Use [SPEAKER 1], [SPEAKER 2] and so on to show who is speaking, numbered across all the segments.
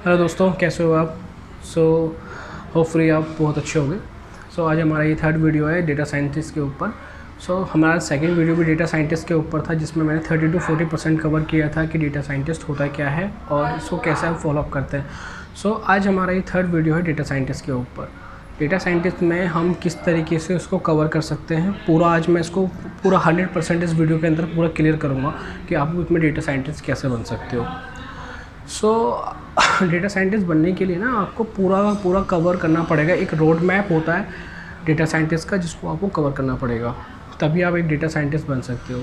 [SPEAKER 1] Hello दोस्तों, कैसे हो आप। होपफुली आप बहुत अच्छे होंगे। आज हमारा ये थर्ड वीडियो है डेटा साइंटिस्ट के ऊपर। हमारा सेकंड वीडियो भी डेटा साइंटिस्ट के ऊपर था, जिसमें मैंने 30 to 40% कवर किया था कि डेटा साइंटिस्ट होता क्या है और इसको कैसे हम फॉलोअप करते हैं। आज हमारा ये थर्ड वीडियो है डेटा साइंटिस्ट के ऊपर। डेटा साइंटिस्ट में हम किस तरीके से उसको कवर कर सकते हैं पूरा, आज मैं इसको पूरा 100% इस वीडियो के अंदर पूरा क्लियर करूँगा कि आप उसमें डेटा साइंटिस्ट कैसे बन सकते हो। डेटा साइंटिस्ट बनने के लिए ना आपको पूरा कवर करना पड़ेगा। एक रोड मैप होता है डेटा साइंटिस्ट का, जिसको आपको कवर करना पड़ेगा, तभी आप एक डेटा साइंटिस्ट बन सकते हो।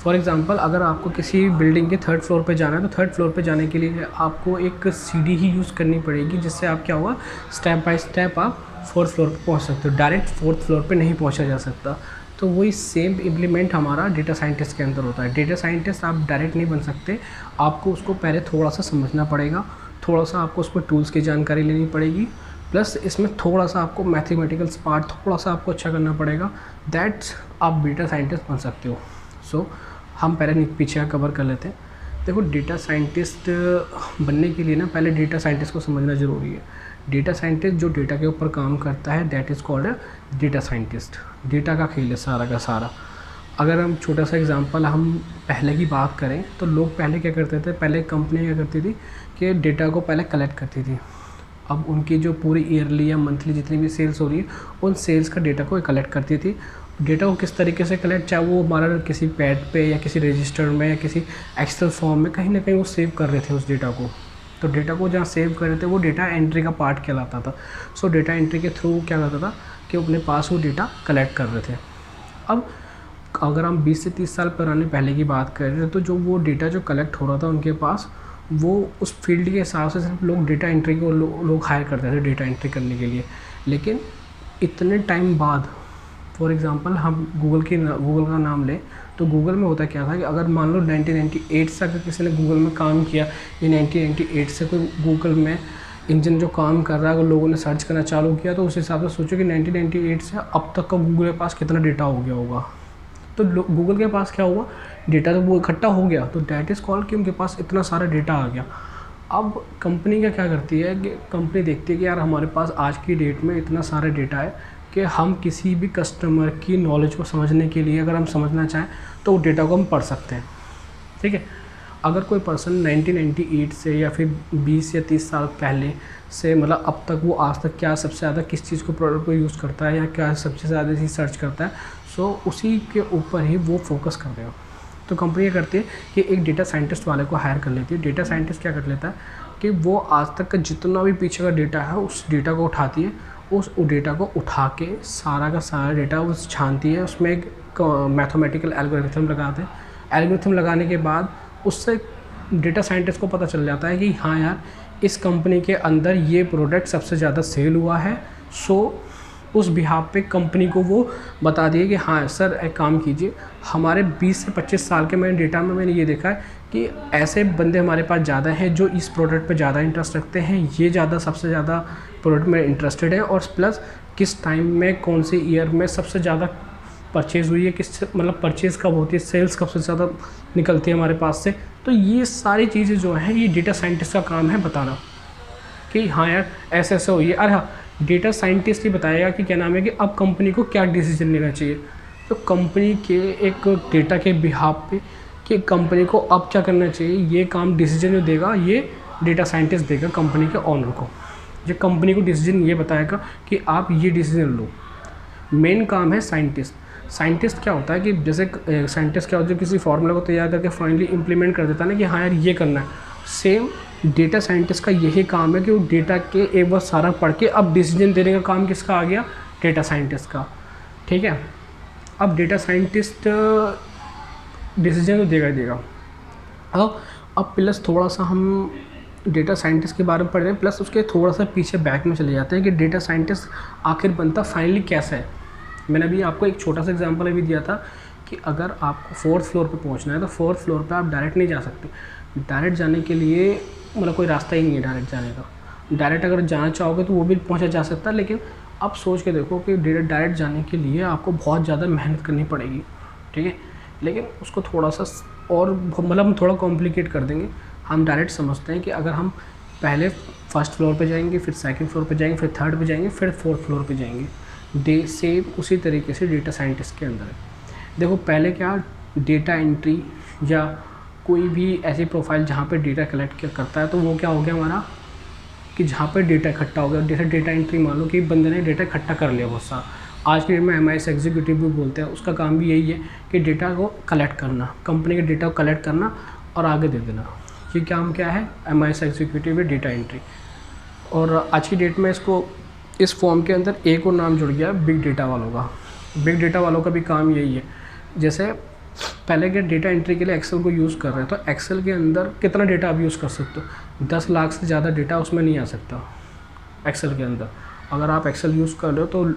[SPEAKER 1] फॉर एग्ज़ाम्पल, अगर आपको किसी बिल्डिंग के थर्ड फ्लोर पे जाना है, तो थर्ड फ्लोर पे जाने के लिए आपको एक सीढ़ी ही यूज़ करनी पड़ेगी, जिससे आप क्या होगा, स्टेप बाय स्टेप आप फोर्थ फ्लोर पे पहुंच सकते हो। डायरेक्ट फोर्थ फ्लोर पे नहीं पहुंचा जा सकता। तो वही सेम इम्प्लीमेंट हमारा डेटा साइंटिस्ट के अंदर होता है। डेटा साइंटिस्ट आप डायरेक्ट नहीं बन सकते, आपको उसको पहले थोड़ा सा समझना पड़ेगा, थोड़ा सा आपको उसमें टूल्स की जानकारी लेनी पड़ेगी, प्लस इसमें थोड़ा सा आपको मैथमेटिकल्स पार्ट थोड़ा सा आपको अच्छा करना पड़ेगा। दैट्स आप डेटा साइंटिस्ट बन सकते हो। हम पहले पीछे कवर कर लेते हैं। देखो, डेटा साइंटिस्ट बनने के लिए ना पहले डेटा साइंटिस्ट को समझना ज़रूरी है। डेटा साइंटिस्ट जो डेटा के ऊपर काम करता है, that is called data scientist. Data का खेल है सारा का सारा। अगर हम छोटा सा एग्जांपल हम पहले की बात करें, तो लोग पहले क्या करते थे, पहले कंपनी क्या करती थी कि डेटा को पहले कलेक्ट करती थी। अब उनकी जो पूरी ईयरली या मंथली जितनी भी सेल्स हो रही है, उन सेल्स का डेटा को कलेक्ट करती थी। डेटा को किस तरीके से कलेक्ट, चाहे वो हमारा किसी पैड पे या किसी रजिस्टर में या किसी एक्सेल फॉर्म में, कहीं ना कहीं वो सेव कर रहे थे उस डेटा को। तो डेटा को जहाँ सेव कर रहे थे, वो डेटा एंट्री का पार्ट कहलाता था। डेटा एंट्री के थ्रू क्या करता था कि अपने पास वो डेटा कलेक्ट कर रहे थे। अब अगर हम 20 से 30 साल पुराने पहले की बात कर रहे हैं, तो जो वो डेटा जो कलेक्ट हो रहा था उनके पास, वो उस फील्ड के हिसाब से सिर्फ लोग डेटा एंट्री को लोग हायर करते थे डेटा एंट्री करने के लिए। लेकिन इतने टाइम बाद, फॉर एग्ज़ाम्पल हम गूगल का नाम लें, तो गूगल में होता क्या था कि अगर मान लो 1998 से अगर किसी ने गूगल में काम किया, या 1998 से कोई गूगल में इंजन जो काम कर रहा है, अगर लोगों ने सर्च करना चालू किया, तो उस हिसाब से सोचो कि 1998 से अब तक का गूगल के पास कितना डेटा हो गया होगा। तो गूगल के पास क्या हुआ, डेटा तो वो इकट्ठा हो गया, तो दैट इज़ कॉल्ड कि उनके पास इतना सारा डेटा आ गया। अब कंपनी क्या करती है कि कंपनी देखती है कि यार हमारे पास आज की डेट में इतना सारा डेटा है कि हम किसी भी कस्टमर की नॉलेज को समझने के लिए, अगर हम समझना चाहें, तो डेटा को हम पढ़ सकते हैं। ठीक है। अगर कोई पर्सन 1998 से या फिर 20 या 30 साल पहले से, मतलब अब तक, वो आज तक क्या सबसे ज़्यादा किस चीज़ को प्रोडक्ट को यूज़ करता है या क्या सबसे ज़्यादा चीज़ सर्च करता है, उसी के ऊपर ही वो फोकस कर रहे हो। तो कंपनी क्या करती है कि एक डेटा साइंटिस्ट वाले को हायर कर लेती है। डेटा साइंटिस्ट क्या कर लेता है कि वो आज तक का जितना भी पीछे का डेटा है, उस डेटा को उठाती है, उस डेटा को उठा के सारा का सारा डेटा वो छानती है, उसमें एक मैथमेटिकल एल्गोरिथम लगाते हैं। एल्गोरिथम लगाने के बाद उससे डेटा साइंटिस्ट को पता चल जाता है कि हाँ यार, इस कंपनी के अंदर ये प्रोडक्ट सबसे ज़्यादा सेल हुआ है। उस बिहाफ पे कंपनी को वो बता दिए कि हाँ सर, एक काम कीजिए, हमारे 20 से 25 साल के डेटा में मैंने ये देखा है कि ऐसे बंदे हमारे पास ज़्यादा हैं जो इस प्रोडक्ट पे ज़्यादा इंटरेस्ट रखते हैं, ये ज़्यादा सबसे ज़्यादा प्रोडक्ट में इंटरेस्टेड है, और प्लस किस टाइम में, कौन से ईयर में सबसे ज़्यादा परचेज़ हुई है, किस मतलब परचेज़ कब होती है, सेल्स कब से ज़्यादा निकलती है हमारे पास से। तो ये सारी चीज़ें जो हैं, ये डेटा साइंटिस्ट का काम है बताना कि हाँ यार ऐसे ऐसे हुई है। अरे हाँ, डेटा साइंटिस्ट ही बताएगा कि क्या नाम है कि अब कंपनी को क्या डिसीजन लेना चाहिए। तो कंपनी के एक डेटा के बिहाफ पे कि कंपनी को अब क्या करना चाहिए, ये काम डिसीजन जो देगा, ये डेटा साइंटिस्ट देगा कंपनी के ऑनर को। जो कंपनी को डिसीजन ये बताएगा कि आप ये डिसीजन लो। मेन काम है साइंटिस्ट क्या होता है कि जैसे साइंटिस्ट क्या होता है, किसी फार्मूला को तैयार करके फाइनली इम्प्लीमेंट कर देता है ना कि हाँ यार ये करना है। सेम डेटा साइंटिस्ट का यही काम है कि वो डेटा के एक बार सारा पढ़ के अब डिसीजन देने का काम किसका आ गया, डेटा साइंटिस्ट का। ठीक है। अब डेटा साइंटिस्ट डिसीजन तो देगा ही देगा। अब प्लस थोड़ा सा हम डेटा साइंटिस्ट के बारे में पढ़ रहे हैं, प्लस उसके थोड़ा सा पीछे बैक में चले जाते हैं कि डेटा साइंटिस्ट आखिर बनता फाइनली कैसा है। मैंने अभी आपको एक छोटा सा एग्जांपल अभी दिया था कि अगर आपको फोर्थ फ्लोर पे पहुंचना है, तो फोर्थ फ्लोर पे आप डायरेक्ट नहीं जा सकते। डायरेक्ट जाने के लिए मतलब कोई रास्ता ही नहीं है डायरेक्ट जाने का। डायरेक्ट अगर जाना चाहोगे तो वो भी पहुंचा जा सकता है, लेकिन आप सोच के देखो कि डायरेक्ट जाने के लिए आपको बहुत ज़्यादा मेहनत करनी पड़ेगी। ठीक है। लेकिन उसको थोड़ा सा और मतलब हम थोड़ा कॉम्प्लिकेट कर देंगे। हम डायरेक्ट समझते हैं कि अगर हम पहले फर्स्ट फ्लोर पे जाएंगे, फिर सेकंड फ्लोर पे जाएंगे, फिर थर्ड पे जाएंगे, फिर फोर्थ फ्लोर पे जाएंगे। सेम उसी तरीके से डेटा साइंटिस्ट के अंदर है। देखो पहले क्या, डेटा एंट्री या कोई भी ऐसी प्रोफाइल जहाँ पे डेटा कलेक्ट करता है, तो वो क्या हो गया हमारा कि जहाँ पे डेटा इकट्ठा हो गया, जैसे डेटा एंट्री मान लो कि बंदे ने डेटा इकट्ठा कर लिया बहुत सारा। आज के डेट में MIS एग्जीक्यूटिव भी बोलते हैं, उसका काम भी यही है कि डेटा को कलेक्ट करना, कंपनी के डेटा को कलेक्ट करना और आगे दे देना। ये काम क्या है, MIS एग्जीक्यूटिव है, डेटा एंट्री। और आज की डेट में इसको इस फॉर्म के अंदर एक और नाम जुड़ गया है, बिग डेटा वालों का। बिग डेटा वालों का भी काम यही है। जैसे पहले के डेटा एंट्री के लिए एक्सेल को यूज़ कर रहे हैं, तो एक्सेल के अंदर कितना डेटा आप यूज़ कर सकते हो, 10 लाख से ज़्यादा डेटा उसमें नहीं आ सकता एक्सेल के अंदर। अगर आप एक्सेल यूज़ कर रहे हो तो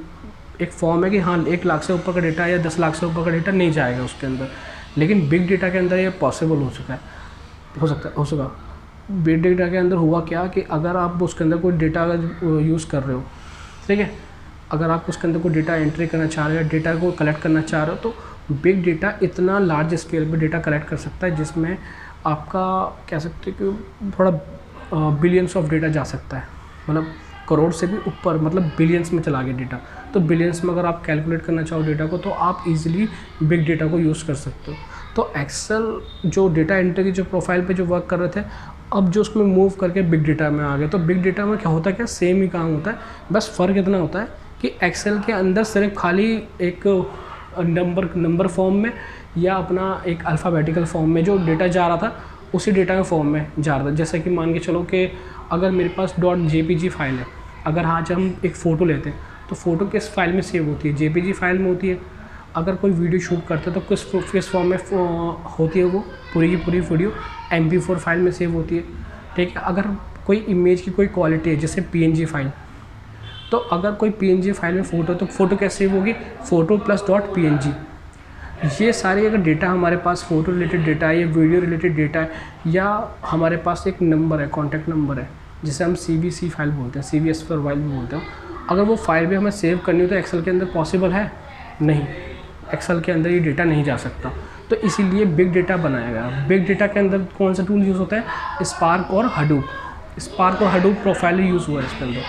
[SPEAKER 1] एक फॉर्म है कि हाँ 1 लाख से ऊपर का डेटा या 10 लाख से ऊपर का डेटा नहीं जाएगा उसके अंदर। लेकिन बिग डेटा के अंदर ये पॉसिबल हो सका। बिग डेटा के अंदर हुआ क्या कि अगर आप उसके अंदर कोई डेटा अगर यूज़ कर रहे हो, ठीक है, अगर आप उसके अंदर कोई डेटा एंट्री करना चाह रहे हो, डेटा को कलेक्ट करना चाह रहे हो, तो बिग डेटा इतना लार्ज स्केल पे डेटा कलेक्ट कर सकता है जिसमें आपका कह सकते हो कि थोड़ा बिलियंस ऑफ डेटा जा सकता है, मतलब करोड़ से भी ऊपर, मतलब बिलियंस में चला गया डेटा। तो बिलियंस में अगर आप कैलकुलेट करना चाहो डेटा को, तो आप इजीली बिग डेटा को यूज़ कर सकते हो। तो एक्सेल जो डेटा एंट्री की जो प्रोफाइल पे जो वर्क कर रहे थे, अब जो उसमें मूव करके बिग डेटा में आ गए। तो बिग डेटा में क्या होता है, क्या सेम ही काम होता है, बस फ़र्क इतना होता है कि एक्सेल के अंदर सिर्फ खाली एक नंबर फॉर्म में या अपना एक अल्फ़ाबेटिकल फॉर्म में जो डेटा जा रहा था, उसी डेटा के फॉर्म में जा रहा था। जैसे कि मान के चलो कि अगर मेरे पास .jpg फाइल है, अगर आज हम एक फ़ोटो लेते हैं तो फ़ोटो किस फाइल में सेव होती है, JPG फाइल में होती है। अगर कोई वीडियो शूट करते हैं तो किस फॉर्म में होती है, वो पूरी की पूरी वीडियो MP4 फाइल में सेव होती है, ठीक है। अगर कोई इमेज की कोई क्वालिटी है, जैसे PNG फाइल, तो अगर कोई PNG फाइल में फ़ोटो, तो फ़ोटो कैसे सेव होगी, फ़ोटो प्लस .png। ये सारे अगर डेटा हमारे पास फ़ोटो रिलेटेड डेटा है या वीडियो रिलेटेड डेटा है, या हमारे पास एक नंबर है, कॉन्टैक्ट नंबर है, जिसे हम CVC फाइल बोलते हैं, CVS पर फाइल भी बोलते हैं, अगर वो फाइल भी हमें सेव करनी हो तो एक्सेल के अंदर पॉसिबल है नहीं, एक्सेल के अंदर ये डेटा नहीं जा सकता। तो इसीलिए बिग डेटा बनाया गया। बिग डेटा के अंदर कौन सा टूल यूज़ होता है, स्पार्क और हडूप। स्पार्क और हडूप प्रोफाइल यूज़ हुआ है इसके अंदर।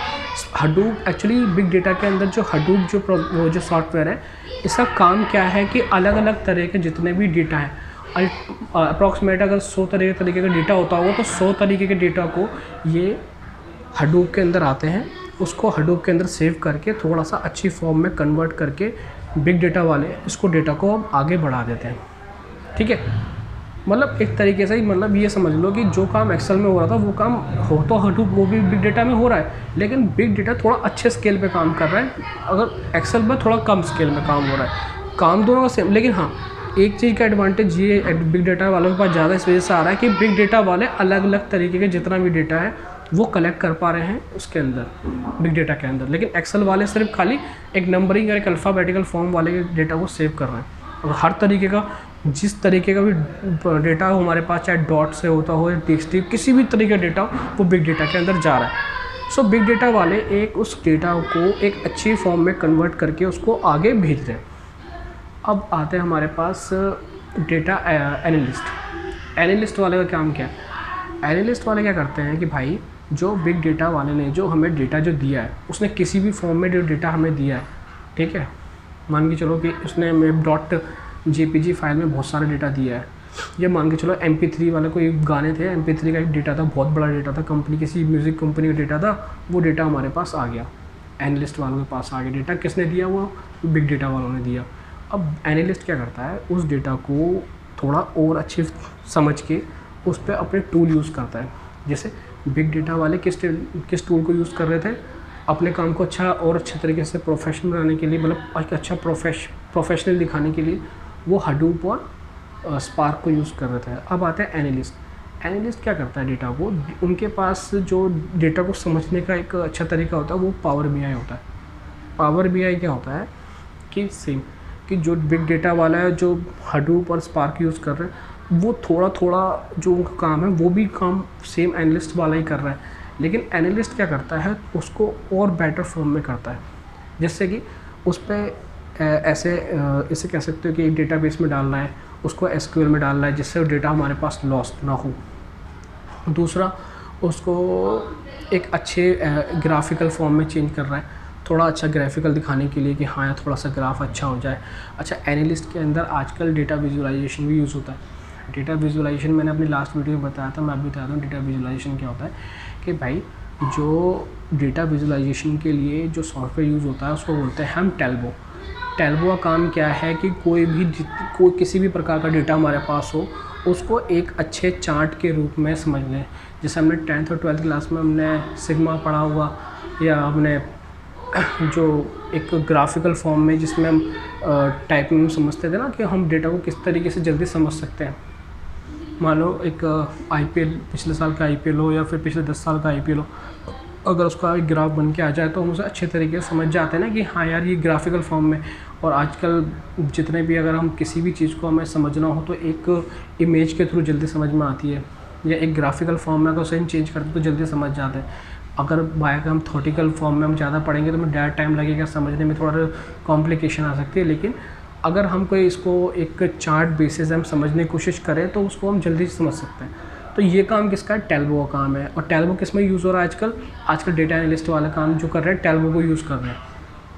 [SPEAKER 1] हडूप एक्चुअली बिग डेटा के अंदर जो हडूप वो जो सॉफ्टवेयर है, इसका काम क्या है कि अलग अलग तरह के जितने भी डेटा हैं, अप्रॉक्सीमेट अगर 100 तरीके का डेटा होता होगा, तो 100 तरीके के डेटा को ये हडूप के अंदर आते हैं, उसको हडूप के अंदर सेव करके थोड़ा सा अच्छी फॉर्म में कन्वर्ट करके बिग डेटा वाले इसको डेटा को अब आगे बढ़ा देते हैं, ठीक है। मतलब एक तरीके से ही, मतलब ये समझ लो कि जो काम एक्सेल में हो रहा था वो काम हो तो हडूप वो भी बिग डेटा में हो रहा है, लेकिन बिग डेटा थोड़ा अच्छे स्केल पे काम कर रहा है, अगर एक्सेल में थोड़ा कम स्केल में काम हो रहा है। काम दोनों का सेम, लेकिन हाँ एक चीज़ का एडवांटेज ये बिग डेटा वालों के पास ज़्यादा इस वजह से आ रहा है कि बिग डेटा वाले अलग अलग तरीके के जितना भी डेटा है वो कलेक्ट कर पा रहे हैं उसके अंदर, बिग डेटा के अंदर। लेकिन एक्सेल वाले सिर्फ खाली एक नंबरिंग या एक अल्फ़ाबेटिकल फॉर्म वाले के डेटा को सेव कर रहे हैं। और हर तरीके का, जिस तरीके का भी डेटा हो हमारे पास, चाहे डॉट से होता हो या टेक्स्ट, किसी भी तरीके का डेटा हो, वो बिग डेटा के अंदर जा रहा है। सो बिग डेटा वाले एक उस डेटा को एक अच्छी फॉर्म में कन्वर्ट करके उसको आगे भेज रहे हैं। अब आते हैं हमारे पास डेटा एनालिस्ट। एनालिस्ट वाले का काम क्या है, एनालिस्ट वाले क्या करते हैं कि भाई जो बिग डेटा वाले ने जो हमें डेटा जो दिया है, उसने किसी भी फॉर्म में जो डेटा हमें दिया है, ठीक है, मान के चलो कि उसने .jpg फाइल में बहुत सारा डेटा दिया है, या मान के चलो MP3 वाले कोई गाने थे, MP3 का एक डेटा था, बहुत बड़ा डेटा था, कंपनी किसी म्यूज़िक कंपनी का डेटा था, वो डेटा हमारे पास आ गया, एनालिस्ट वालों के पास आ गया डेटा। किसने दिया, वो बिग डेटा वालों ने दिया। अब एनालिस्ट क्या करता है, उस डेटा को थोड़ा और अच्छे समझ के उस पर अपने टूल यूज़ करता है। जैसे बिग डेटा वाले किस टूल को यूज़ कर रहे थे, अपने काम को अच्छा और अच्छे तरीके से प्रोफेशनल बनाने के लिए, मतलब एक अच्छा प्रोफेशनल दिखाने के लिए वो हडूप और स्पार्क को यूज़ कर रहे थे। अब आता है एनालिस्ट। एनालिस्ट क्या करता है, डेटा को, उनके पास जो डेटा को समझने का एक अच्छा तरीका होता है वो पावर BI होता है। पावर BI क्या होता है कि सेम कि जो बिग डेटा वाला है, जो हडूप और स्पार्क यूज़ कर रहे हैं, वो थोड़ा थोड़ा जो उनका काम है वो भी काम सेम एनालिस्ट वाला ही कर रहा है, लेकिन एनालिस्ट क्या करता है, उसको और बेटर फॉर्म में करता है। जैसे कि उस पर इसे कह सकते हो कि एक डेटाबेस में डालना है, उसको SQL में डालना है, जिससे वो डेटा हमारे पास लॉस्ट ना हो। दूसरा, उसको एक अच्छे ग्राफिकल फॉर्म में चेंज कर रहा है, थोड़ा अच्छा ग्राफिकल दिखाने के लिए कि हाँ यार थोड़ा सा ग्राफ अच्छा हो जाए। अच्छा, एनालिस्ट के अंदर आजकल डेटा विजुअलाइजेशन भी यूज़ होता है। डेटा विजुअलाइजेशन मैंने अपनी लास्ट वीडियो में बताया था, मैं अभी बताता हूँ डेटा विजुअलाइजेशन क्या होता है। कि भाई जो डेटा विजुअलाइजेशन के लिए जो सॉफ्टवेयर यूज़ होता है उसको बोलते हैं हम टेल्बो। टेल्बो का काम क्या है कि कोई किसी भी प्रकार का डेटा हमारे पास हो उसको एक अच्छे चार्ट के रूप में समझ लें। जैसे हमने 10th और 12th क्लास में हमने सिग्मा पढ़ा हुआ, या हमने जो एक ग्राफिकल फॉर्म में जिसमें हम टाइपिंग में समझते थे ना कि हम डेटा को किस तरीके से जल्दी समझ सकते हैं। मान लो एक आईपीएल, पिछले साल का आईपीएल हो या फिर पिछले 10 साल का आईपीएल हो, अगर उसका एक ग्राफ बन के आ जाए तो हम उसे अच्छे तरीके से समझ जाते हैं ना कि हाँ यार ये ग्राफिकल फॉर्म में। और आजकल जितने भी अगर हम किसी भी चीज़ को हमें समझना हो तो एक इमेज के थ्रू जल्दी समझ में आती है, या एक ग्राफिकल फॉर्म में अगर उसे हम चेंज करते तो जल्दी समझ जाते हैं। अगर बाय हम थॉटिकल फॉर्म में हम ज़्यादा पढ़ेंगे तो हमें ज़्यादा टाइम लगेगा, समझने में थोड़ा कॉम्प्लिकेशन आ सकती है। लेकिन अगर हम कोई इसको एक चार्ट बेसिस हम समझने की कोशिश करें तो उसको हम जल्दी समझ सकते हैं। तो ये काम किसका है? टेल्बो का काम है। और टेल्बो किस में यूज़ हो रहा है आजकल डेटा एनालिस्ट वाला काम जो कर रहे हैं टेल्बो को यूज़ कर रहे हैं।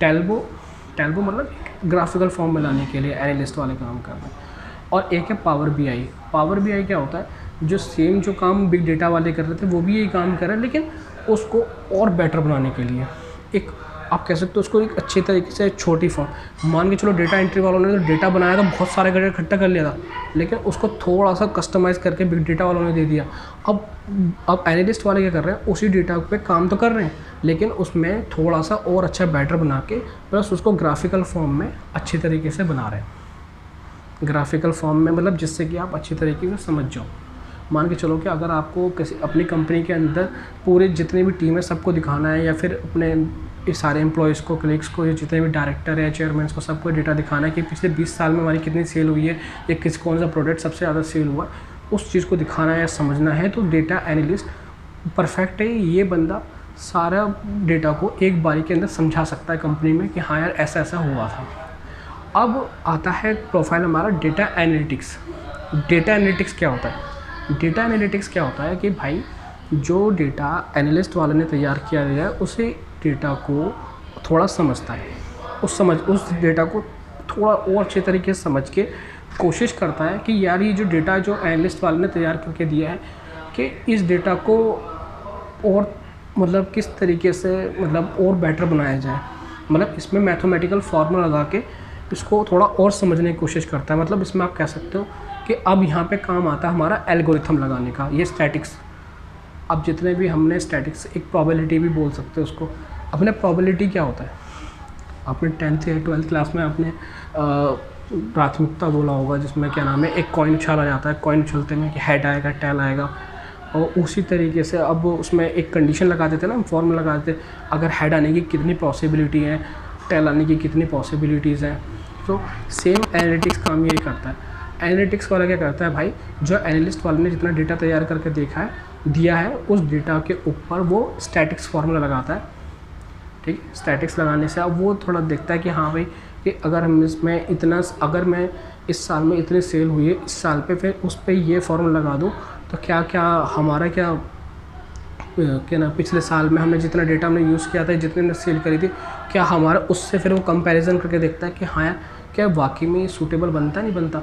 [SPEAKER 1] टेल्बो मतलब ग्राफिकल फॉर्म में लाने के लिए एनालिस्ट वाले काम कर रहे हैं। और एक है पावर बीआई। पावर बीआई क्या होता है? जो सेम जो काम बिग डेटा वाले कर रहे थे वो भी यही काम कर रहे हैं, लेकिन उसको और बेटर बनाने के लिए एक, आप कह सकते हो उसको एक अच्छी तरीके से छोटी फॉर्म। मान के चलो डेटा एंट्री वालों ने तो डेटा बनाया था, बहुत सारे डेटा इकट्ठा कर लिया था, लेकिन उसको थोड़ा सा कस्टमाइज़ करके बिग डेटा वालों ने दे दिया। अब एनालिस्ट वाले क्या कर रहे हैं? उसी डेटा पे काम तो कर रहे हैं, लेकिन उसमें थोड़ा सा और अच्छा बेटर बना के प्लस उसको ग्राफिकल फॉर्म में अच्छी तरीके से बना रहे हैं। ग्राफिकल फॉर्म में मतलब जिससे कि आप अच्छी तरीके से समझ जाओ। मान के चलो कि अगर आपको किसी अपनी कंपनी के अंदर पूरे जितने भी टीम है सबको दिखाना है, या फिर अपने सारे एम्प्लॉयज़ को, कलीग्स को, या जितने भी डायरेक्टर है, चेयरमैन को, सबको डेटा दिखाना है कि पिछले 20 साल में हमारी कितनी सेल हुई है, या कौन सा प्रोडक्ट सबसे ज़्यादा सेल हुआ, उस चीज़ को दिखाना है या समझना है, तो डेटा एनालिस्ट परफेक्ट है। ये बंदा सारा डेटा को एक बारी के अंदर समझा सकता है कंपनी में कि हाँ यार ऐसा ऐसा हुआ था। अब आता है प्रोफाइल हमारा डेटा एनालिटिक्स। डेटा एनालिटिक्स क्या होता है? डेटा एनालिटिक्स क्या होता है कि भाई जो डेटा एनालिस्ट वाले ने तैयार किया गया है उसे डेटा को थोड़ा समझता है, उस डेटा को थोड़ा और अच्छे तरीके से समझ के कोशिश करता है कि यार ये जो डेटा जो एनालिस्ट वाले ने तैयार करके दिया है कि इस डेटा को और मतलब किस तरीके से मतलब और बेटर बनाया जाए। मतलब इसमें मैथमेटिकल फार्मूला लगा के इसको थोड़ा और समझने की कोशिश करता है। मतलब इसमें आप कह सकते हो कि अब यहाँ पे काम आता है हमारा एल्गोरिथम लगाने का। ये स्टैटिक्स, अब जितने भी हमने स्टैटिक्स, एक प्रोबेबिलिटी भी बोल सकते हो उसको। अपने प्रोबेबिलिटी क्या होता है? आपने 10th या 12th क्लास में आपने प्राथमिकता बोला होगा, जिसमें क्या नाम है, एक कॉइन उछाला जाता है, कॉइन उछलते में कि हेड आएगा, टेल आएगा। और उसी तरीके से अब उसमें एक कंडीशन लगा देते ना, फॉर्मूला लगा देते, अगर हेड आने की कितनी पॉसिबिलिटी है, टेल आने की कितनी पॉसिबिलिटीज़ हैं। तो सेम एनालिटिक्स काम यही करता है। एनालिटिक्स वाला क्या करता है भाई, जो एनालिस्ट वाले ने जितना डेटा तैयार करके दिया है उस डेटा के ऊपर वो स्टैटिक्स फार्मूला लगाता है। ठीक है, स्टैटिक्स लगाने से अब वो थोड़ा देखता है कि हाँ भाई कि अगर हम इसमें इतना, अगर मैं इस साल में इतनी सेल हुई है, इस साल पे फिर उस पर ये फार्मूला लगा दूँ तो क्या क्या हमारा क्या ना, पिछले साल में हमने जितना डेटा हमने यूज़ किया था, जितने ने सेल करी थी, क्या हमारा उससे फिर वो कंपैरिजन करके देखता है कि हाँ यार क्या वाकई में सूटेबल बनता नहीं बनता।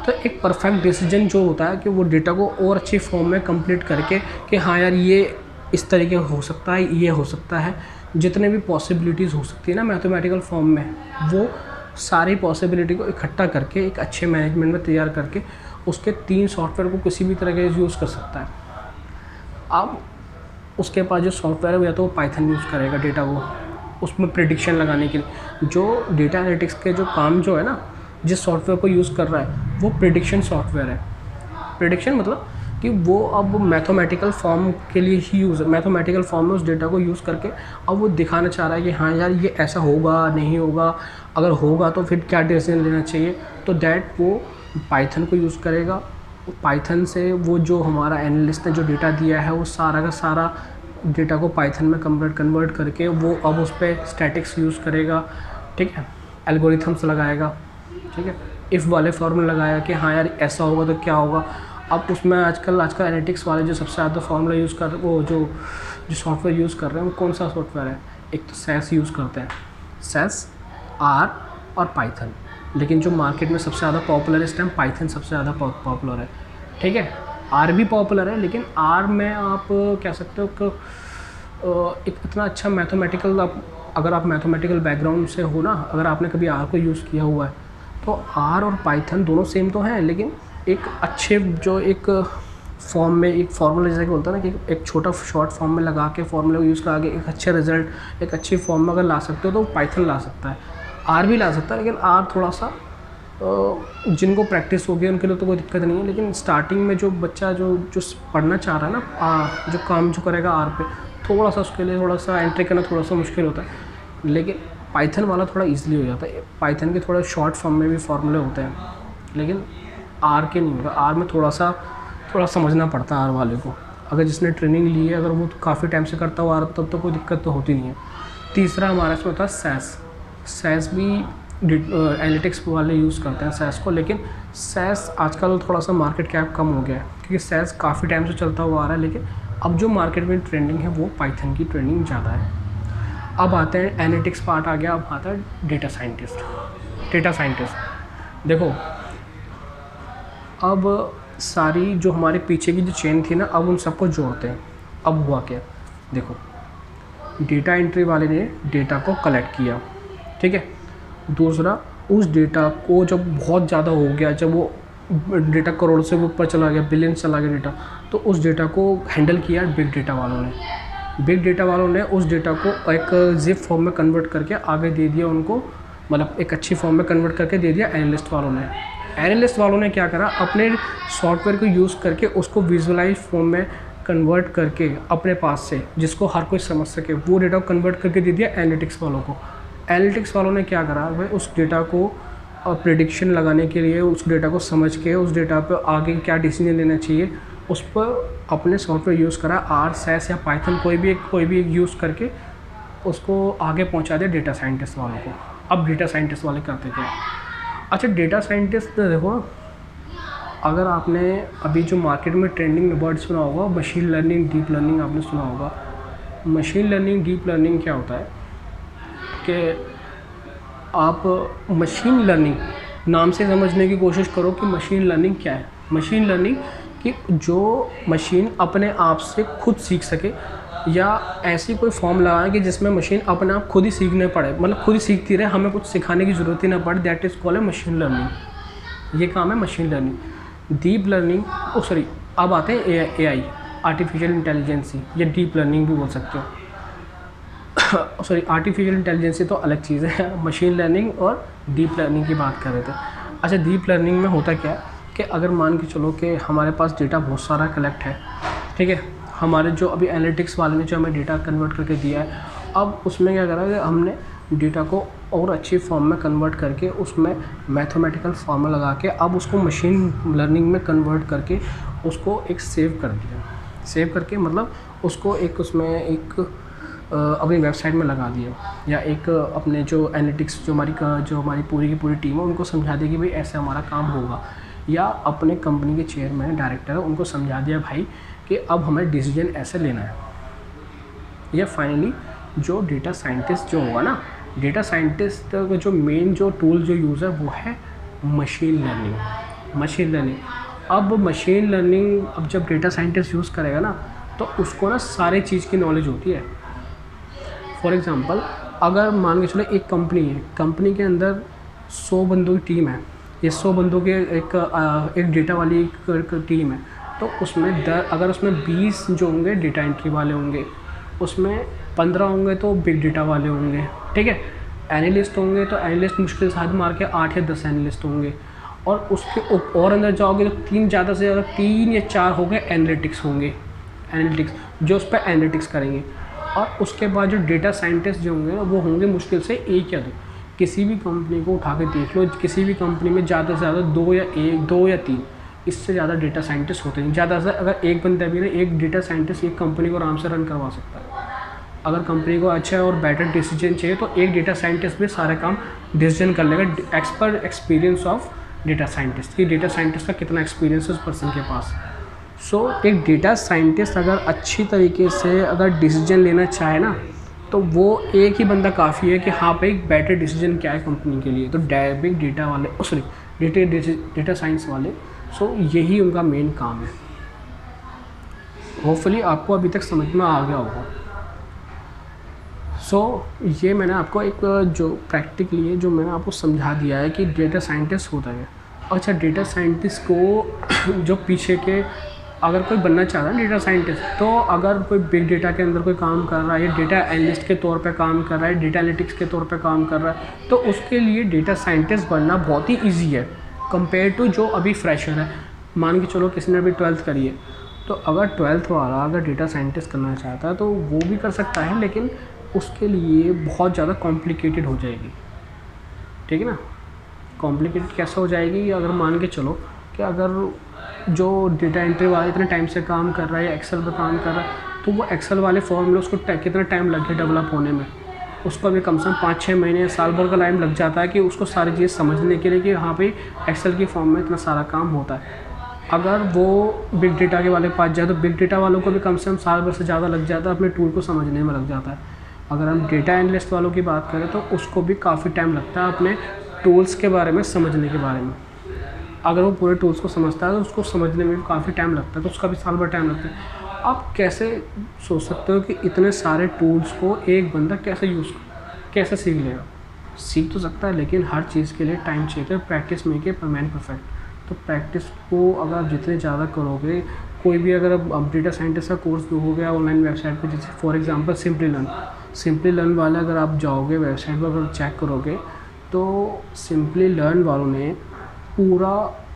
[SPEAKER 1] तो एक परफेक्ट डिसीजन जो होता है कि वो डेटा को और अच्छी फॉर्म में कंप्लीट करके कि हाँ यार ये इस तरीके हो सकता है, ये हो सकता है, जितने भी पॉसिबिलिटीज़ हो सकती है ना मैथमेटिकल फॉर्म में, वो सारी पॉसिबिलिटी को इकट्ठा करके एक अच्छे मैनेजमेंट में तैयार करके उसके 3 सॉफ्टवेयर को किसी भी तरह के यूज़ कर सकता है। अब उसके पास जो सॉफ्टवेयर है या तो वो पाइथन यूज़ करेगा डेटा को उसमें प्रेडिक्शन लगाने के लिए। जो डेटा एनालिटिक्स के जो काम जो है ना, जिस सॉफ्टवेयर को यूज़ कर रहा है वो प्रेडिक्शन सॉफ्टवेयर है। प्रेडिक्शन मतलब कि वो अब मैथमेटिकल फॉर्म के लिए ही मैथमेटिकल फॉर्म में उस डेटा को यूज़ करके अब वो दिखाना चाह रहा है कि हाँ यार ये ऐसा होगा, नहीं होगा, अगर होगा तो फिर क्या डिसीजन लेना चाहिए। तो दैट वो पाइथन को यूज़ करेगा। पाइथन से वो जो हमारा एनालिस्ट ने जो डेटा दिया है वो सारा का सारा डेटा को पाइथन में कन्वर्ट करके वो अब उस पर स्टैटिक्स यूज़ करेगा। ठीक है, एल्गोरिथम्स लगाएगा। ठीक है, इफ़ वाले फॉर्मूला लगाया कि हाँ यार ऐसा होगा तो क्या होगा, अब उसमें आजकल एनालिटिक्स वाले जो सबसे ज़्यादा फॉर्मूला यूज़ कर वो जो सॉफ्टवेयर यूज़ कर रहे हैं वो कौन सा सॉफ्टवेयर है? एक तो सैस यूज़ करते हैं, सैस, आर और पाइथन। लेकिन जो मार्केट में सबसे ज़्यादा पॉपुलर है इस टाइम पाइथन सबसे ज़्यादा पॉपुलर है, ठीक है। आर भी पॉपुलर है, लेकिन आर में आप कह सकते हो कि एक इतना अच्छा मैथमेटिकल, अगर आप मैथमेटिकल बैकग्राउंड से हो ना, अगर आपने कभी आर को यूज़ किया हुआ है तो आर और पाइथन दोनों सेम तो हैं, लेकिन एक अच्छे जो एक फॉर्म में एक फार्मूला जैसे कि बोलता है ना कि एक छोटा शॉर्ट फॉर्म में लगा के फार्मूला को यूज़ करा के एक अच्छे रिजल्ट एक अच्छी फॉर्म में अगर ला सकते हो तो पाइथन ला सकता है, आर भी ला सकता है। लेकिन आर थोड़ा सा जिनको प्रैक्टिस हो गई उनके लिए तो कोई दिक्कत नहीं है, लेकिन स्टार्टिंग में जो बच्चा जो पढ़ना चाह रहा है ना, जो काम जो करेगा आर पे, थोड़ा सा उसके लिए थोड़ा सा एंट्री करना थोड़ा सा मुश्किल होता है। लेकिन पाइथन वाला थोड़ा ईजिली हो जाता है। पाइथन के थोड़ा शॉर्ट फॉर्म में भी फार्मूले होते हैं, लेकिन आर के नहीं होगा। आर में थोड़ा समझना पड़ता है आर वाले को। अगर जिसने ट्रेनिंग ली है, अगर वो काफ़ी टाइम से करता हुआ आ रहा तब तो कोई दिक्कत तो होती नहीं है। तीसरा हमारा इसमें होता है सैस। सैस भी एनालिटिक्स वाले यूज़ करते हैं सैस को, लेकिन सैस आजकल थोड़ा सा मार्केट कैप कम हो गया है क्योंकि सैस काफ़ी टाइम से चलता हुआ आ रहा है। लेकिन अब जो मार्केट में ट्रेंडिंग है वो पाइथन की ट्रेंडिंग ज़्यादा है। अब आते हैं एनालिटिक्स पार्ट आ गया, अब आता है डेटा साइंटिस्ट। देखो अब सारी जो हमारे पीछे की जो चेन थी ना, अब उन सबको जोड़ते हैं। अब हुआ क्या, देखो डेटा एंट्री वाले ने डेटा को कलेक्ट किया, ठीक है। दूसरा, उस डेटा को जब बहुत ज़्यादा हो गया, जब वो डेटा करोड़ से ऊपर चला गया, बिलियन चला गया डेटा, तो उस डेटा को हैंडल किया बिग डेटा वालों ने। बिग डेटा वालों ने उस डेटा को एक जिप फॉर्म में कन्वर्ट करके आगे दे दिया उनको, मतलब एक अच्छी फॉर्म में कन्वर्ट करके दे दिया एनालिस्ट वालों ने। एनालिस्ट वालों ने क्या करा, अपने सॉफ्टवेयर को यूज़ करके उसको विजुअलाइज फॉर्म में कन्वर्ट करके अपने पास से, जिसको हर कोई समझ सके, वो डेटा को कन्वर्ट करके दे दिया एनालिटिक्स वालों को। एनालिटिक्स वालों ने क्या करा भाई, उस डेटा को प्रेडिक्शन लगाने के लिए, उस डेटा को समझ के, उस डेटा पर आगे क्या डिसीजन लेना चाहिए, उस पर अपने सॉफ्टवेयर यूज़ करा। आर, सैस या पाइथन कोई भी एक यूज़ करके उसको आगे पहुंचा दिया डेटा साइंटिस्ट वालों को। अब डेटा साइंटिस्ट वाले करते क्या? अच्छा, डेटा साइंटिस्ट देखो, अगर आपने अभी जो मार्केट में ट्रेंडिंग वर्ड सुना होगा, मशीन लर्निंग, डीप लर्निंग आपने सुना होगा। मशीन लर्निंग, डीप लर्निंग क्या होता है कि आप मशीन लर्निंग नाम से समझने की कोशिश करो कि मशीन लर्निंग क्या है। मशीन लर्निंग कि जो मशीन अपने आप से खुद सीख सके, या ऐसी कोई फॉर्म लगाएं कि जिसमें मशीन अपने आप खुद ही सीखने पड़े, मतलब खुद ही सीखती रहे, हमें कुछ सिखाने की ज़रूरत ही ना पड़े। दैट इज़ कॉल्ड है मशीन लर्निंग। ये काम है मशीन लर्निंग। डीप लर्निंग, अब आते हैं AI, आर्टिफिशियल इंटेलिजेंसी, या डीप लर्निंग भी बोल सकते हो। आर्टिफिशियल इंटेलिजेंसी तो अलग चीज़ है, मशीन लर्निंग और डीप लर्निंग की बात कर रहे थे। अच्छा, डीप लर्निंग में होता क्या है कि अगर मान के चलो कि हमारे पास डेटा बहुत सारा कलेक्ट है, ठीक है, हमारे जो अभी एनालिटिक्स वाले ने जो हमें डेटा कन्वर्ट करके दिया है, अब उसमें क्या करा कि हमने डेटा को और अच्छी फॉर्म में कन्वर्ट करके उसमें मैथमेटिकल फॉर्मूला लगा के अब उसको मशीन लर्निंग में कन्वर्ट करके उसको एक सेव कर दिया। सेव करके मतलब उसको एक उसमें एक अपनी वेबसाइट में लगा दिया, या एक अपने जो एनालिटिक्स जो हमारी पूरी की पूरी टीम है उनको समझा दिया कि भाई ऐसे हमारा काम होगा, या अपने कंपनी के चेयरमैन, डायरेक्टर है, उनको समझा दिया भाई कि अब हमें डिसीजन ऐसे लेना है। या फाइनली जो डेटा साइंटिस्ट जो होगा ना, डेटा साइंटिस्ट का जो मेन जो टूल जो यूज़ है वो है मशीन लर्निंग। अब मशीन लर्निंग, अब जब डेटा साइंटिस्ट यूज़ करेगा ना, तो उसको ना सारे चीज़ की नॉलेज होती है। फॉर एग्ज़ाम्पल, अगर मान के चलो एक कंपनी है, कंपनी के अंदर 100 बंदों की टीम है, ये 100 बंदों के एक डेटा वाली एक टीम है, तो उसमें अगर उसमें 20 जो होंगे डेटा एंट्री वाले होंगे, उसमें 15 होंगे तो बिग डेटा वाले होंगे, ठीक है। एनालिस्ट होंगे तो एनालिस्ट मुश्किल से हाथ मार के 8 या 10 एनालिस्ट होंगे, और उसके और अंदर जाओगे तो 3 ज़्यादा से ज़्यादा 3 या 4 हो गए एनालिटिक्स जो उस पर एनालिटिक्स करेंगे। और उसके बाद जो डेटा साइंटिस्ट जो होंगे वो होंगे मुश्किल से 1 या 2। किसी भी कंपनी को उठा के देख लो, किसी भी कंपनी में ज़्यादा से ज़्यादा 2 या 3, इससे ज़्यादा डेटा साइंटिस्ट होते हैं। ज़्यादा से अगर एक बंदा भी ना, एक डेटा साइंटिस्ट एक कंपनी को आराम से रन करवा सकता है। अगर कंपनी को अच्छा और बेटर डिसीजन चाहिए तो एक डेटा साइंटिस्ट भी सारे काम डिसीजन कर लेगा, expert experience of data scientist कि डेटा साइंटिस्ट का कितना एक्सपीरियंस है उस पर्सन के पास। सो एक डेटा साइंटिस्ट अगर अच्छी तरीके से अगर डिसीजन लेना चाहे ना, तो वो एक ही बंदा काफ़ी है कि हाँ भाई एक बेटर डिसीजन क्या है कंपनी के लिए। तो बिग डेटा वाले सॉरी डेटा साइंस वाले, सो यही उनका मेन काम है। होपफुली आपको अभी तक समझ में आ गया होगा। सो ये मैंने आपको एक जो प्रैक्टिकली है जो मैंने आपको समझा दिया है कि डेटा साइंटिस्ट होता है। अच्छा, डेटा साइंटिस्ट को जो पीछे के अगर कोई बनना चाहता है डेटा साइंटिस्ट, तो अगर कोई बिग डेटा के अंदर कोई काम कर रहा है या डेटा एनालिस्ट के तौर पे काम कर रहा है, डेटा एनालिटिक्स के तौर पे काम कर रहा है, तो उसके लिए डेटा साइंटिस्ट बनना बहुत ही ईजी है कंपेयर टू जो अभी फ्रेशर है। मान के चलो किसी ने अभी 12th करी है, तो अगर 12th वाला अगर डेटा साइंटिस्ट करना चाहता है तो वो भी कर सकता है, लेकिन उसके लिए बहुत ज़्यादा कॉम्प्लिकेटेड हो जाएगी। ठीक है ना, कॉम्प्लिकेटेड कैसे हो जाएगी? अगर मान के चलो कि अगर जो डेटा एंट्री वाला इतने टाइम से काम कर रहा है या एक्सेल पर काम कर रहा है, तो वो एक्सेल वाले फॉर्मूले उसको कितना टाइम लग गया डेवलप होने में, उसको अभी कम से कम 5-6 महीने साल भर का टाइम लग जाता है कि उसको सारी चीज़ समझने के लिए कि हाँ भाई एक्सेल की फॉर्म में इतना सारा काम होता है। अगर वो बिग डेटा के वाले पास जाए तो बिग डेटा वालों को भी कम से कम साल भर से ज़्यादा लग जाता है, अपने टूल को समझने में लग जाता है। अगर हम डेटा एनालिस्ट वालों की बात करें तो उसको भी काफ़ी टाइम लगता है अपने टूल्स के बारे में समझने के बारे में। अगर वो पूरे टूल्स को समझता है तो उसको समझने में भी काफ़ी टाइम लगता है, तो उसका भी साल भर टाइम लगता है। आप कैसे सोच सकते हो कि इतने सारे टूल्स को एक बंदा कैसे सीख लेगा? सीख तो सकता है, लेकिन हर चीज़ के लिए टाइम चाहिए। Practice make a man perfect. तो प्रैक्टिस को अगर आप जितने ज़्यादा कोई भी अगर आप डेटा साइंटिस्ट का कोर्स हो गया ऑनलाइन वेबसाइट पे, जैसे फॉर एग्जांपल सिंपली लर्न वाला अगर आप जाओगे वेबसाइट पर अगर चेक करोगे तो सिंपली लर्न वालों ने पूरा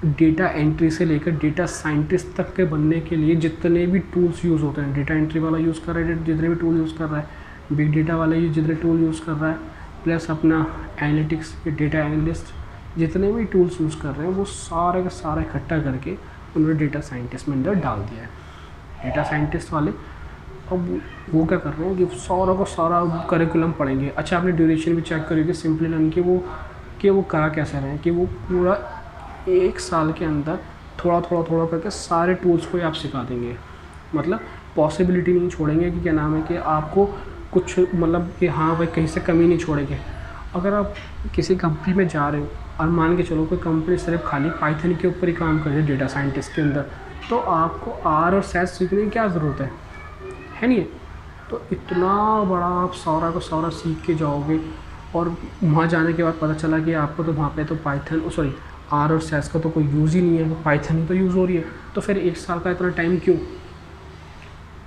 [SPEAKER 1] डेटा एंट्री से लेकर डेटा साइंटिस्ट तक के बनने के लिए जितने भी टूल्स यूज़ होते हैं, डेटा एंट्री वाला यूज़ कर रहा है जितने भी टूल यूज़ कर रहा है, बिग डेटा वाला जितने टूल यूज़ कर रहा है, प्लस अपना एनालिटिक्स के डेटा एनालिस्ट जितने भी टूल्स यूज़ कर रहे हैं, वो सारे का सारा इकट्ठा करके उन्होंने डेटा साइंटिस्ट में अंदर डाल दिया है। डेटा साइंटिस्ट वाले अब वो क्या कर रहे हैं कि सारा का सारा करिकुलम पढ़ेंगे। अच्छा, आपने ड्यूरेशन भी चेक करिए कि सिंपली लर्न कि वो करा कैसे रहे हैं कि वो पूरा 1 साल के अंदर थोड़ा करके सारे टूल्स को ही आप सिखा देंगे। मतलब पॉसिबिलिटी नहीं छोड़ेंगे कि क्या नाम है कि आपको कुछ मतलब कि हाँ भाई कहीं से कमी नहीं छोड़ेंगे। अगर आप किसी कंपनी में जा रहे हो और मान के चलो कोई कंपनी सिर्फ खाली पाइथन के ऊपर ही काम कर रही है डेटा साइंटिस्ट के अंदर, तो आपको आर और सैस सीखने की क्या ज़रूरत है नहीं? तो इतना बड़ा आप सारा का सारा सीख के जाओगे और वहाँ जाने के बाद पता चला कि आपको तो वहाँ पे तो आर और सैस का तो कोई यूज़ ही नहीं है, पाइथन ही तो यूज़ हो रही है, तो फिर 1 साल का इतना टाइम क्यों?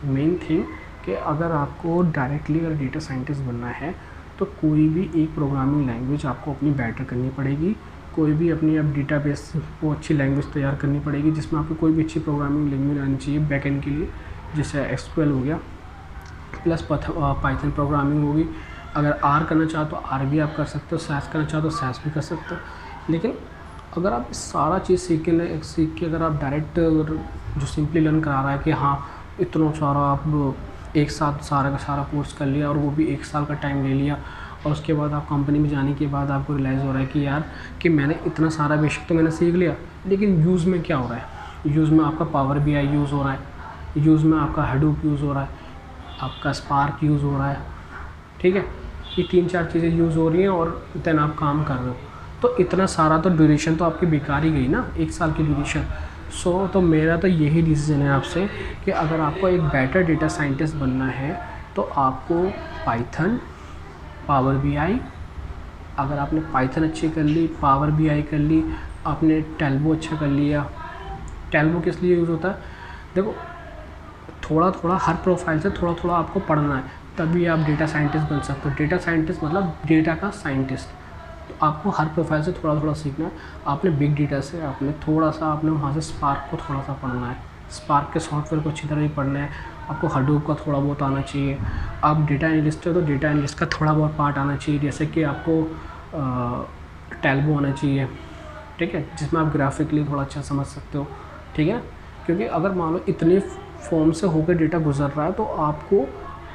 [SPEAKER 1] मेन थिंग कि अगर आपको डायरेक्टली अगर डेटा साइंटिस्ट बनना है तो कोई भी एक प्रोग्रामिंग लैंग्वेज आपको अपनी बेटर करनी पड़ेगी। कोई भी अपनी अब डेटाबेस को अच्छी लैंग्वेज तैयार करनी पड़ेगी जिसमें आपको कोई भी अच्छी प्रोग्रामिंग लैंग्वेज आनी चाहिए बैकएंड के लिए, जैसे SQL हो गया, प्लस पाइथन प्रोग्रामिंग होगी। अगर आर करना चाहो तो आर भी आप कर सकते हो, सैस करना चाहो तो सैस भी कर सकते हो। लेकिन अगर आप सारा चीज़ सीख के अगर आप डायरेक्ट जो सिंपली लर्न करा रहा है कि हाँ इतना सारा आप एक साथ सारा का सारा कोर्स कर लिया और वो भी 1 साल का टाइम ले लिया, और उसके बाद आप कंपनी में जाने के बाद आपको रियलाइज़ हो रहा है कि यार कि मैंने इतना सारा बेशक तो मैंने सीख लिया, लेकिन यूज़ में क्या हो रहा है? यूज़ में आपका पावर BI यूज़ हो रहा है, यूज़ में आपका हडूप यूज़ हो रहा है, आपका स्पार्क यूज़ हो रहा है। ठीक है, ये 3-4 चीज़ें यूज़ हो रही हैं और देन आप काम कर रहे हो, तो इतना सारा तो ड्यूरेशन तो आपकी बेकार ही गई ना, 1 साल की ड्यूरेशन। तो मेरा तो यही डिसीजन है आपसे कि अगर आपको एक बेटर डेटा साइंटिस्ट बनना है तो आपको पाइथन, पावर BI, अगर आपने पाइथन अच्छी कर ली, पावर BI कर ली, आपने टेल्बो अच्छा कर लिया। टेल्बो किस लिए यूज़ होता है? देखो थोड़ा हर प्रोफाइल से थोड़ा आपको पढ़ना है, तभी आप डेटा साइंटिस्ट बन सकते हो। डेटा साइंटिस्ट मतलब डेटा का साइंटिस्ट। तो आपको हर प्रोफाइल से थोड़ा सीखना है। आपने बिग डेटा से आपने वहाँ से स्पार्क को थोड़ा सा पढ़ना है, स्पार्क के सॉफ्टवेयर को अच्छी तरह ही पढ़ना है। आपको हडूप का थोड़ा बहुत आना चाहिए। आप डेटा एनालिस्ट हो तो डेटा एनालिस्ट का थोड़ा बहुत पार्ट आना चाहिए, जैसे कि आपको टेल्बो आना चाहिए, ठीक है, जिसमें आप ग्राफिकली थोड़ा अच्छा समझ सकते हो। ठीक है, क्योंकि अगर मान लो इतने फॉर्म से होकर डेटा गुजर रहा है तो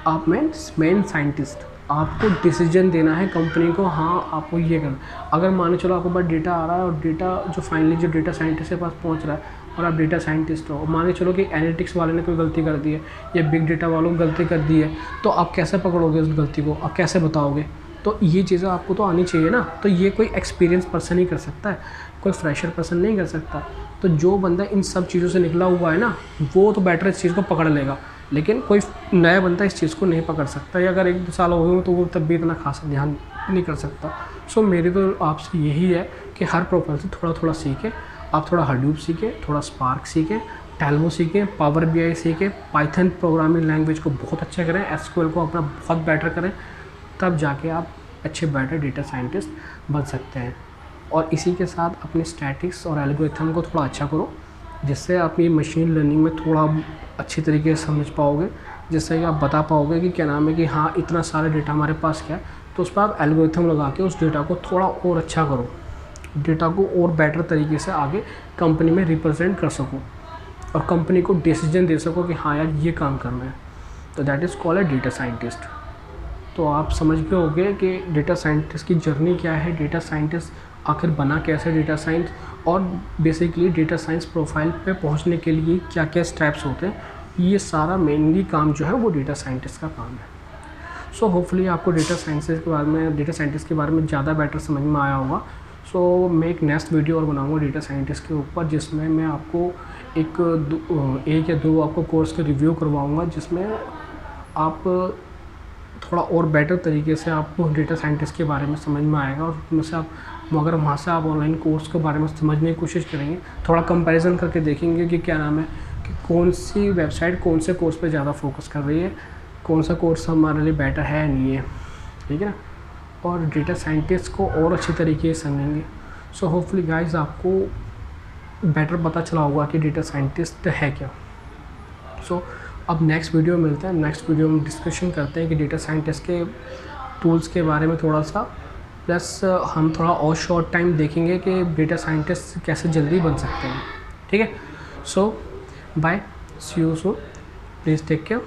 [SPEAKER 1] आप मेन साइंटिस्ट आपको डिसीजन देना है कंपनी को, हाँ आपको ये करना। अगर मान लो चलो आपके पास डेटा आ रहा है और डेटा जो फाइनली जो डेटा साइंटिस्ट के पास पहुंच रहा है और आप डेटा साइंटिस्ट हो, मान के चलो कि एनालिटिक्स वाले ने कोई गलती कर दी है या बिग डेटा वालों ने गलती कर दी है, तो आप कैसे पकड़ोगे उस गलती को, आप कैसे बताओगे? तो ये चीज़ें आपको तो आनी चाहिए ना। तो ये कोई एक्सपीरियंस पर्सन ही कर सकता है, कोई फ्रेशर पर्सन नहीं कर सकता। तो जो बंदा इन सब चीज़ों से निकला हुआ है ना, वो तो बेटर इस चीज़ को पकड़ लेगा, लेकिन कोई नया बंदा इस चीज़ को नहीं पकड़ सकता, या अगर 1-2 साल हो गए तो वो तब भी इतना खासा ध्यान नहीं कर सकता। सो मेरी तो आपसे यही है कि हर प्रोफाइल से थोड़ा थोड़ा सीखें। आप थोड़ा हडूप सीखें, थोड़ा स्पार्क सीखें, टेल्मो सीखें, पावर बीआई सीखें, पाइथन प्रोग्रामिंग लैंग्वेज को बहुत अच्छा करें, एसक्यूएल को अपना बहुत बेटर करें, तब जाके आप अच्छे बेटर डेटा साइंटिस्ट बन सकते हैं। और इसी के साथ अपने स्टैटिक्स और एल्गोरिथम को थोड़ा अच्छा करो, जिससे आप ये मशीन लर्निंग में थोड़ा अच्छी तरीके से समझ पाओगे, जिससे कि आप बता पाओगे कि क्या नाम है कि हाँ इतना सारा डेटा हमारे पास क्या है, तो उस पर आप एल्गोरिथम लगा के उस डेटा को थोड़ा और अच्छा करो, डेटा को और बेटर तरीके से आगे कंपनी में रिप्रेजेंट कर सको और कंपनी को डिसीजन दे सको कि हाँ यार ये काम करना है। तो that is called a data scientist. तो आप समझ गए होंगे कि डेटा साइंटिस्ट की जर्नी क्या है, डेटा साइंटिस्ट आखिर बना कैसे डेटा साइंस, और बेसिकली डेटा साइंस प्रोफाइल पे पहुंचने के लिए क्या क्या स्टेप्स होते हैं। ये सारा मेनली काम जो है वो डेटा साइंटिस्ट का काम है। सो होपफुली आपको डेटा साइंटिस्ट के बारे में ज़्यादा बेटर समझ में आया होगा। सो मैं एक नेक्स्ट वीडियो और बनाऊंगा डेटा साइंटिस्ट के ऊपर, जिसमें मैं आपको एक या दो आपको कोर्स के रिव्यू करवाऊँगा, जिसमें आप थोड़ा और बेटर तरीके से आपको डेटा साइंटिस्ट के बारे में समझ में आएगा। और उसमें से आप अगर वहाँ से आप ऑनलाइन कोर्स के बारे में समझने की कोशिश करेंगे, थोड़ा कंपैरिजन करके देखेंगे कि क्या नाम है कि कौन सी वेबसाइट कौन से कोर्स पे ज़्यादा फोकस कर रही है, कौन सा कोर्स हमारे लिए बेटर है नहीं है, ठीक है ना। और डेटा साइंटिस्ट को और अच्छी तरीके से समझेंगे। सो होपफुली गाइज आपको बेटर पता चला होगा कि डेटा साइंटिस्ट है क्या। सो अब नेक्स्ट वीडियो में मिलते हैं। नेक्स्ट वीडियो में डिस्कशन करते हैं कि डेटा साइंटिस्ट के टूल्स के बारे में थोड़ा सा, प्लस हम थोड़ा और शॉर्ट टाइम देखेंगे कि डेटा साइंटिस्ट कैसे जल्दी बन सकते हैं, ठीक है। So bye, see you soon, please take care.